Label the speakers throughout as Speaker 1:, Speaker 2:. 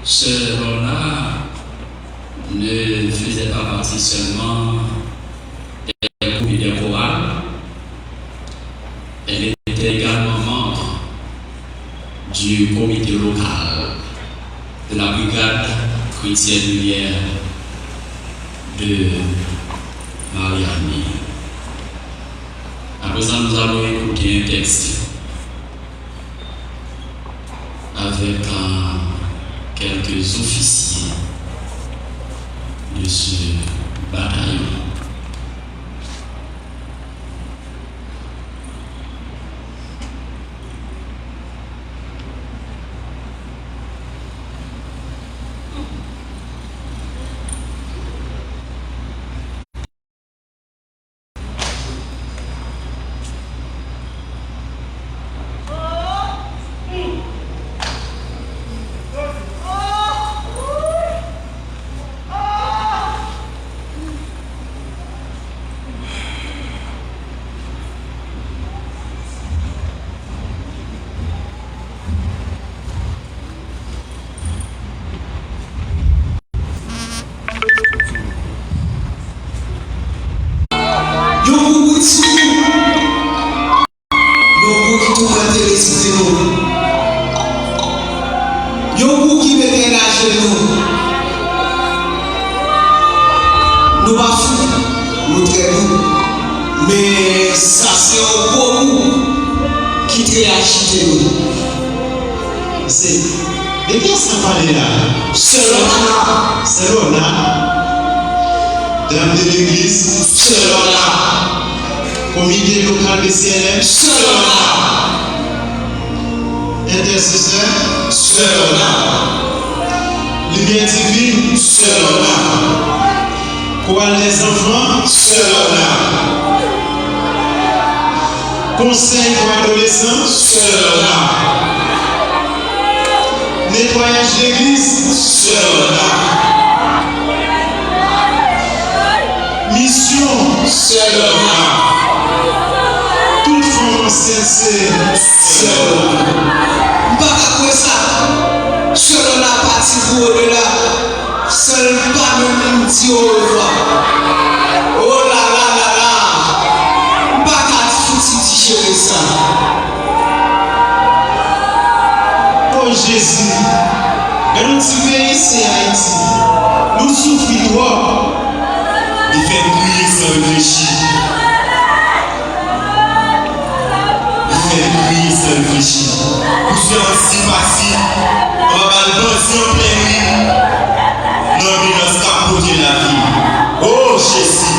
Speaker 1: Ce rôle-là ne faisait pas partie seulement des groupes et des chorales, elle était également membre du comité local de la brigade chrétienne de Mariani. À présent, nous allons écouter un texte avec quelques officiers de ce bataillon.
Speaker 2: Mais ça c'est un gros mot qui te agité nous. C'est de qui est-ce qu'on parle là? Selon là. Dame de l'église, selon là. Comité local de CLM, selon là. Intercesseur, selon là. Lumière divine, selon là. Chorale des enfants, selon là. Conseil pour adolescents, selon là. Nettoyage d'église, selon là. Mission, selon là. Toute femme sensée, selon là.
Speaker 3: Pas ça, selon la partie pour là, seul pas même dit au revoir. Oh là là là là, pas qu'à foutre chérie ça.
Speaker 2: Oh Jésus, dans notre pays ici Haïti, nous souffrons trop. Il fait prier sans réfléchir. Il fait prier sans réfléchir. Pour faire si facile, on va le danser en pleine nuit. L'ambulance capoter la vie. Oh Jésus.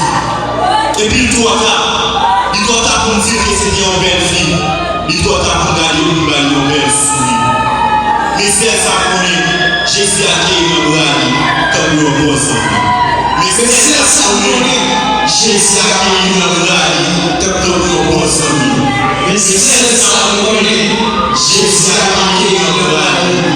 Speaker 2: Et puis toi là, il doit t'apprendre dire que c'est une belle fille. Il doit t'apprendre à aller pour la belle souris. Mais c'est ça qu'on est. Jésus a créé une belle comme nous ensemble. Mais c'est ça qu'on est. Jésus a créé une belle comme nous ensemble. Mais c'est ça qu'on est. Jésus a créé une belle